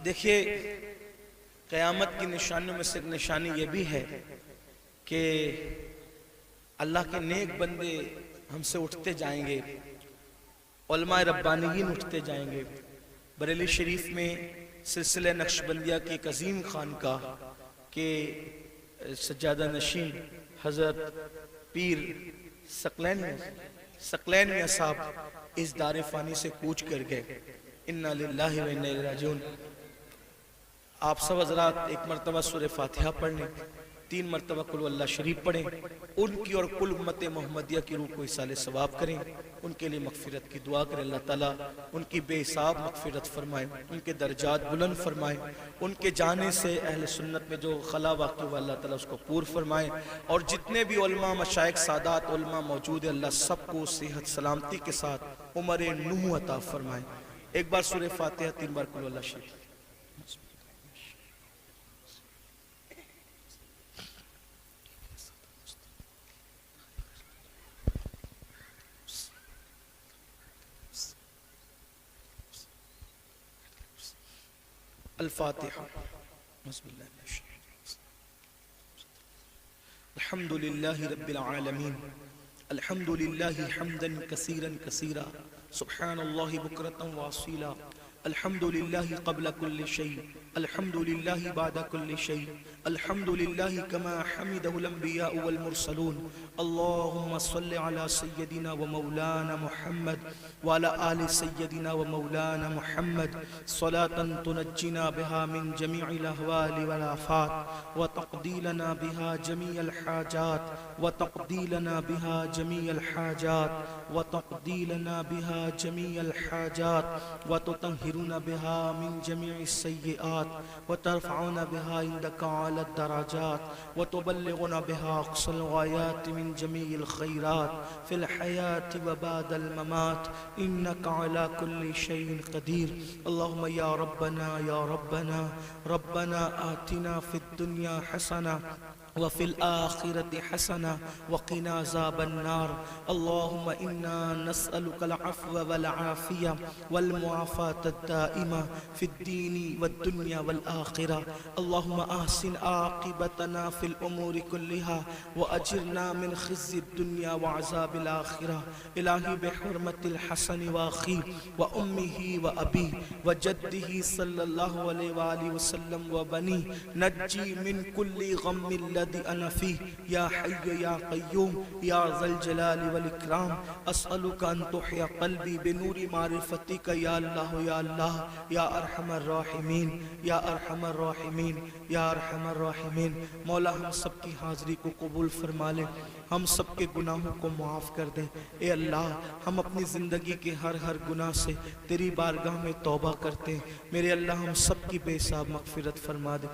دیکھیے قیامت کی نشانیوں میں سے ایک نشانی یہ بھی ہے کہ اللہ کے نیک بندے ہم سے اٹھتے جائیں گے، علماء ربانیین اٹھتے جائیں گے۔ بریلی شریف میں سلسلہ نقشبندیہ کی ایک عظیم خانقاہ کے سجادہ نشین حضرت پیر ثقلین میاں صاحب اس دار فانی سے کوچ کر گئے۔ انا للہ و انا الیہ راجعون۔ آپ سب حضرات ایک مرتبہ سورہ فاتحہ پڑھیں، 3 مرتبہ قل اللہ شریف پڑھیں، ان کی اور کل امت محمدیہ کی روح کو اصال ثواب کریں، ان کے لیے مغفرت کی دعا کریں۔ اللہ تعالیٰ ان کی بے حساب مغفرت فرمائے، ان کے درجات بلند فرمائے، ان کے جانے سے اہل سنت میں جو خلا واقع ہوا اللہ تعالیٰ اس کو پور فرمائے، اور جتنے بھی علماء مشائخ سادات علماء موجود ہیں اللہ سب کو صحت سلامتی کے ساتھ عمر نوح عطا فرمائے۔ ایک بار سورہ فاتحہ 3 بار قل اللہ شریف۔ الفاتحہ۔ الحمد للہ رب العالمین، الحمد للہ حمدا کثیرا کثیرا، سبحان اللہ بکرۃ واصیلا، الحمد للہ قبل کل شیء، الحمد للہ بعد کل شیء، الحمد للہ کما حمدہ الانبیاء والمرسلون۔ اللہم صل علی سیدنا و مولانا محمد وعلی آل سیدنا و مولانا محمد صلاة تنجینا بها من جمیع الاحوال والآفات وتقضی لنا بها جمیع الحاجات وتقضی لنا بها جمیع الحاجات وتقضی لنا بها جمیع الحاجات وتطہرنا بها من جمیع السیئات وترفعنا بها عندك أعلى الدرجات وتبلغنا بها أقصى الغايات من جميع الخيرات في الحياة وبعد الممات إنك على كل شيء قدير۔ اللهم يا ربنا يا ربنا ربنا آتنا في الدنيا حسنة وفي الآخرة حسنة وقنا عذاب النار۔ اللهم إنا نسألك العفو والعافية والمعافاة الدائمة في الدين والدنيا والآخرة۔ اللهم أحسن عاقبتنا في الأمور كلها وأجرنا من خزي الدنيا وعذاب الآخرة۔ إلهي بحرمة الحسن وأخيه وأمه وأبيه وجده صلى الله عليه وآله وسلم وبنيه نجي من كل غم الذي أنا فيه يا حي يا قيوم يا ذا الجلال والإكرام۔ أسألك أن تحيا قلبي بنور معرفتك يا الله يا الله يا أرحم الراحمين يا أرحم الراحمين یا ارحم الراحمین۔ مولا ہم سب کی حاضری کو قبول فرما لے، ہم سب کے گناہوں کو معاف کر دے۔ اے اللہ ہم اپنی زندگی کے ہر گناہ سے تیری بارگاہ میں توبہ کرتے ہیں۔ میرے اللہ ہم سب کی بے حساب مغفرت فرما دے،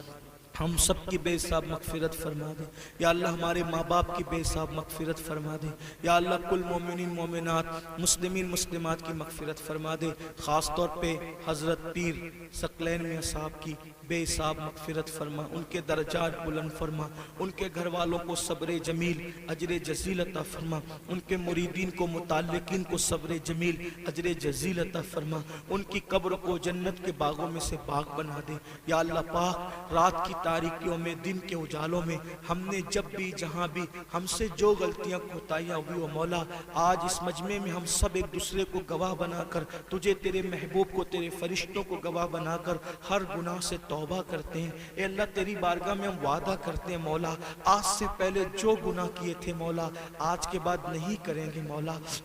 ہم سب کی بے حساب مغفرت فرما دے۔ یا اللہ ہمارے ماں باپ کی بے حساب مغفرت فرما دے۔ یا اللہ کل مومنین مومنات مسلمین مسلمات کی مغفرت فرما دے۔ خاص طور پہ حضرت پیر ثقلین میاں صاحب کی بے حساب مغفرت فرما، ان کے درجات بلند فرما، ان کے گھر والوں کو صبر جمیل اجر جزیل عطا فرما، ان کے مریدین کو متعلقین کو صبر جمیل اجر جزیل عطا فرما، ان کی قبر کو جنت کے باغوں میں سے باغ بنا دے۔ یا اللہ پاک رات کی تاریکیوں میں دن کے اجالوں میں ہم نے جب بھی جہاں بھی ہم سے جو غلطیاں کوتاہیاں ہوئی وہ مولا آج اس مجمع میں ہم سب ایک دوسرے کو گواہ بنا کر تجھے تیرے محبوب کو تیرے فرشتوں کو گواہ بنا کر ہر گناہ سے توبہ کرتے ہیں۔ اے اللہ تیری بارگاہ میں ہم وعدہ کرتے ہیں مولا آج سے پہلے جو گناہ کیے تھے مولا آج کے بعد نہیں کریں گے۔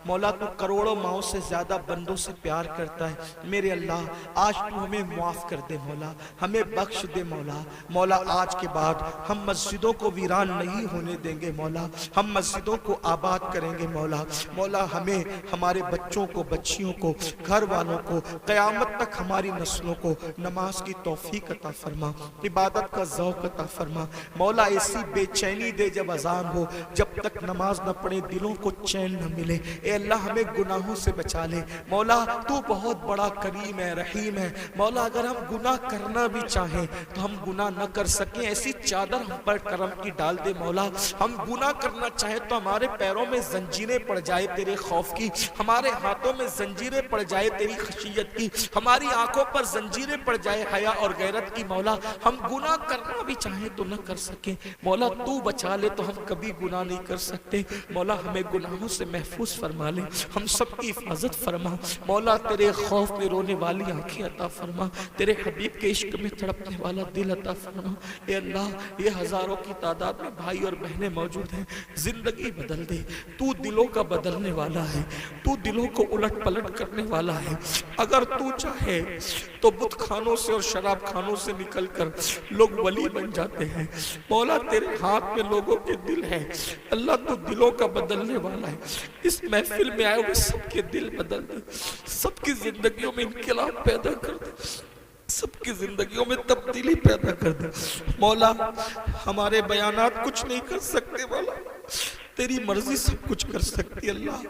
مولا تو کروڑوں ماؤں سے زیادہ بندوں سے پیار کرتا ہے۔ میرے اللہ آج تو ہمیں معاف کر دے مولا، ہمیں بخش دے مولا آج کے بعد ہم مسجدوں کو ویران نہیں ہونے دیں گے مولا، ہم مسجدوں کو آباد کریں گے مولا ہمیں ہمارے بچوں کو بچیوں کو گھر والوں کو قیامت تک ہماری نسلوں کو نماز کی توفیق عطا فرما، عبادت کا ذوق عطا فرما مولا۔ ایسی بے چینی دے جب اذان ہو جب تک نماز نہ پڑھے دلوں کو چین نہ ملے۔ اے اللہ ہمیں گناہوں سے بچا لے مولا، تو بہت بڑا کریم ہے رحیم ہے مولا۔ اگر ہم گناہ کرنا بھی چاہیں تو ہم گناہ نہ کر کر سکیں ایسی چادر ہم پر کرم کی ڈال دے مولا. ہم گناہ کرنا چاہیں تو ہمارے پیروں میں زنجیریں پڑ جائے تیرے خوف کی, ہمارے ہاتھوں میں زنجیریں پڑ جائے تیری خشیت کی, ہماری آنکھوں پر زنجیریں پڑ جائے حیا اور غیرت کی مولا. ہم گناہ کرنا بھی چاہیں تو نہ کر سکیں مولا. تو بچا لے تو ہم کبھی گناہ نہیں کر سکتے مولا. ہمیں گناہوں سے محفوظ فرما لے, ہم سب کی حفاظت فرما مولا. تیرے خوف میں رونے والی آنکھیں عطا فرما, تیرے حبیب کے عشق میں تڑپنے والا دل عطا فرما. اے اللہ یہ ہزاروں کی تعداد میں بھائی اور بہنیں موجود ہیں, زندگی بدل دے. تو دلوں کا بدلنے والا ہے, تو دلوں کو الٹ پلٹ کرنے والا ہے. اگر تو چاہے تو بت خانوں سے اور شراب خانوں سے نکل کر لوگ ولی بن جاتے ہیں مولا. تیرے ہاتھ میں لوگوں کے دل ہے اللہ, تو دلوں کا بدلنے والا ہے. اس محفل میں آئے ہوئے سب کے دل بدل دے, سب کی زندگیوں میں انقلاب پیدا کر دے, سب کی زندگیوں میں تبدیلی پیدا کر دے مولا. ہمارے بیانات کچھ نہیں کر سکتے مولا, تیری مرضی سب کچھ کر سکتی اللہ.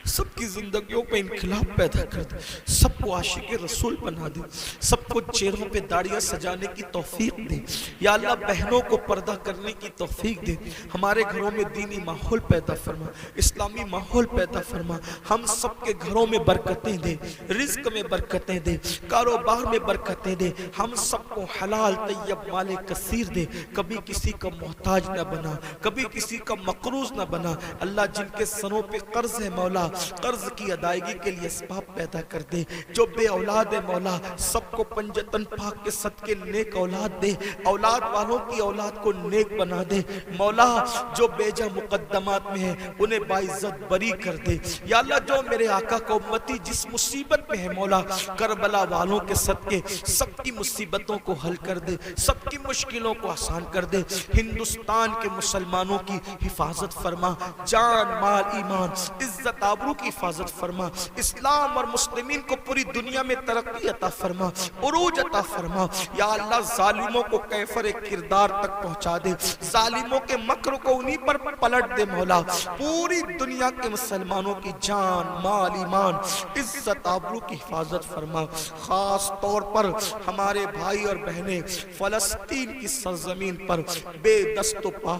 سب کی زندگیوں پہ انقلاب پیدا کر دے, سب کو عاشق رسول بنا دے, سب کو چہروں پہ داڑیاں سجانے کی توفیق دے یا اللہ. بہنوں کو پردہ کرنے کی توفیق دے. ہمارے گھروں میں دینی ماحول پیدا فرما, اسلامی ماحول پیدا فرما. ہم سب کے گھروں میں برکتیں دے, رزق میں برکتیں دے, کاروبار میں برکتیں دے. ہم سب کو حلال طیب مال کثیر دے. کبھی کسی کا محتاج نہ بنا, کبھی کسی کا مقروض نہ بنا اللہ. جن کے سروں پہ قرض ہے مولا, قرض کی ادائیگی کے لیے اسباب پیدا کر دے. جو بے اولاد ہے مولا, سب کو پنجتن پاک کے صدقے نیک اولاد دے. اولاد والوں کی اولاد کو نیک بنا دے مولا. جو بیجا مقدمات میں ہے انہیں باعزت بری کر دے یا اللہ. جو میرے آقا کا امتی جس مصیبت میں ہے مولا, کربلا والوں کے صدقے سب کی مصیبتوں کو حل کر دے, سب کی مشکلوں کو آسان کر دے. ہندوستان کے مسلمانوں کی حفاظت فرما, جان مال ایمان عزت آبرو کی حفاظت فرما. اسلام اور مسلمین کو پوری دنیا میں ترقی عطا فرما, عروج عطا فرما یا اللہ. ظالموں کو کیفر کردار تک پہنچا دے, ظالموں کے مکر کو انہی پر پلٹ دے مولا. پوری دنیا کے مسلمانوں کی جان مال ایمان عزت آبرو کی حفاظت فرما. خاص طور پر ہمارے بھائی اور بہنیں فلسطین کی سرزمین پر بے دست و پا,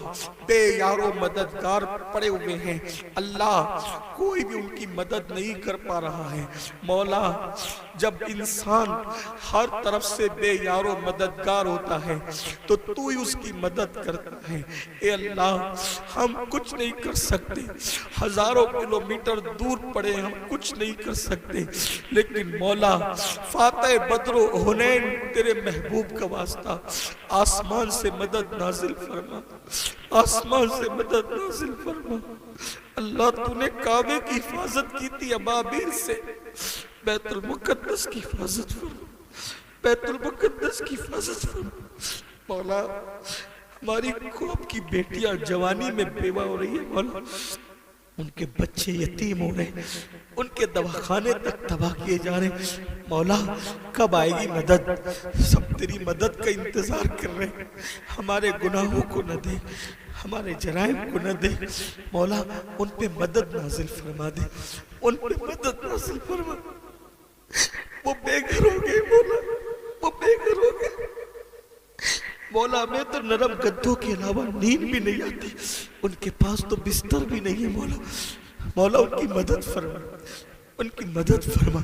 بے یار و مددگار پڑے ہوئے ہیں اللہ. کوئی بھی ان کی مدد نہیں کر پا رہا ہے مولا. جب انسان ہر طرف سے بے یار و مددگار ہوتا ہے تو تو ہی اس کی مدد کرتا ہے. اے اللہ ہم کچھ نہیں کر سکتے, ہزاروں کلومیٹر دور پڑے, ہم کچھ نہیں کر سکتے, لیکن مولا فاتح بدر و حنین تیرے محبوب کا واسطہ آسمان سے مدد نازل فرما, آسمان سے مدد نازل فرما اللہ. تو نے کعبے کی حفاظت کی تھی ابابیل سے, بیت المقدس کی حفاظت فرما, بیت المقدس کی حفاظت فرما مولا. ہماری خواب کی بیٹیاں جوانی میں بیوہ ہو رہی ہے مولا, ان کے بچے یتیم ہو رہے ہیں, ان کے دواخانے تک تباہ کیے جا رہے ہیں مولا. کب آئے گی مدد؟ سب تیری مدد کا انتظار کر رہے ہیں. ہمارے گناہوں کو نہ دے, ہمارے جرائم کو نہ دے مولا. ان پہ مدد نازل فرما دے, ان پہ مدد نازل فرما. وہ بے گھر ہو گئے مولا, وہ بے گھر ہو گئے مولا. میں تو نرم گدوں کے علاوہ نیند بھی نہیں آتی, ان کے پاس تو بستر بھی نہیں ہے مولا. مولا ان کی مدد فرما, ان کی مدد فرما.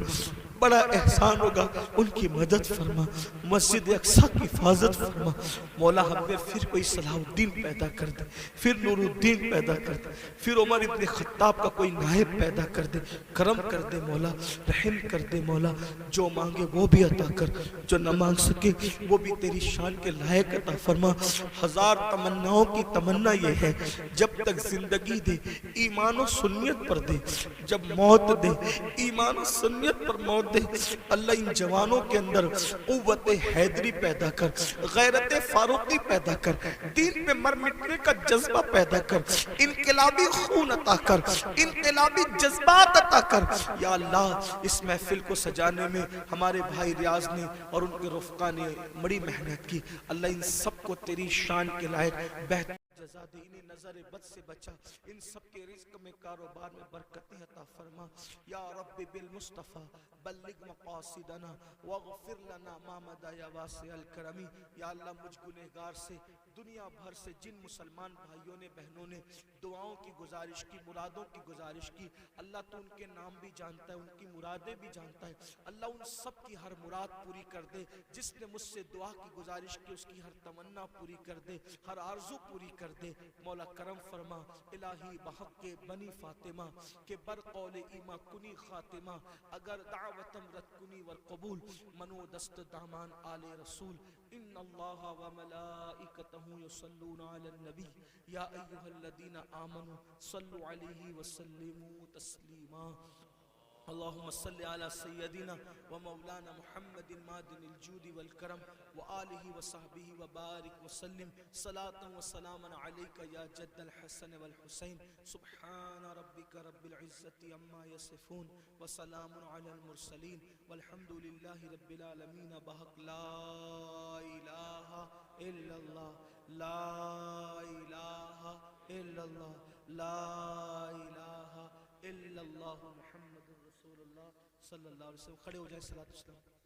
بڑا احسان ہوگا, ان کی مدد فرما. مسجد اقصی کی حفاظت فرما مولا. ہم میں پھر کوئی صلاح الدین پیدا کر دے, پھر نور الدین پیدا کر دے, پھر عمر ابن خطاب کا کوئی نائب پیدا کر دے. کرم کر دے مولا, رحم کر دے مولا. جو مانگے وہ بھی عطا کر, جو نہ مانگ سکے وہ بھی تیری شان کے لائق عطا فرما. ہزار تمناؤں کی تمنا یہ ہے, جب تک زندگی دے ایمان و سنیت پر دے, جب موت دے ایمان و سنیت پر موت دے. اللہ ان جوانوں کے اندر قوت حیدری پیدا کر, غیرت فاروقی پیدا کر, دین پہ مر مٹنے کا جذبہ پیدا کر, انقلابی خون عطا کر, انقلابی جذبات عطا کر یا اللہ. اس محفل کو سجانے میں ہمارے بھائی ریاض نے اور ان کے رفقا نے بڑی محنت کی اللہ. ان سب کو تیری شان کے لائق بہتر جزا دے، انہیں نظر بد سے بچا، ان سب کے رزق میں کاروبار میں برکتیں عطا فرما یا رب بالمصطفیٰ بلغ مقاصدنا واغفر لنا ما مدى یا واسع الکرمی۔ یا اللہ مجھ گنہگار سے دنیا بھر سے جن مسلمان بھائیوں نے بہنوں نے دعاؤں کی گزارش کی، مرادوں کی گزارش کی، اللہ تو ان کے نام بھی جانتا ہے، ان کی مرادیں بھی جانتا ہے، اللہ ان سب کی ہر مراد پوری کر دے۔ جس نے مجھ سے دعا کی گزارش کی اس کی ہر تمنا پوری کر دے، ہر آرزو پوری کر دے۔ مولا کرم فرما الہی بحق بنی فاطمہ کہ برقول ایما کنی خاتمہ، اگر دعوتم رد کنی والقبول منو دست دامان آل رسول۔ ان اللہ و ملائکتہ یصلون علی النبی یا ایہا الذین آمنوا صلوا علیہ وسلموا تسلیما۔ اللہم صلی علی سیدنا و مولانا محمد مادن الجود والکرم وآلہ وصحبہ وبارک وسلم صلاة و سلاما علیکہ یا جد الحسن والحسین۔ سبحان ربک رب العزت عما یصفون وسلام علی المرسلین والحمد للہ رب العالمین بحق لا الہ الا اللہ، لا الہ الا اللہ، لا الہ الا اللہ محمد رسول اللہ صلی اللہ علیہ وسلم۔ کھڑے ہو جائیں، صلاۃ والسلام۔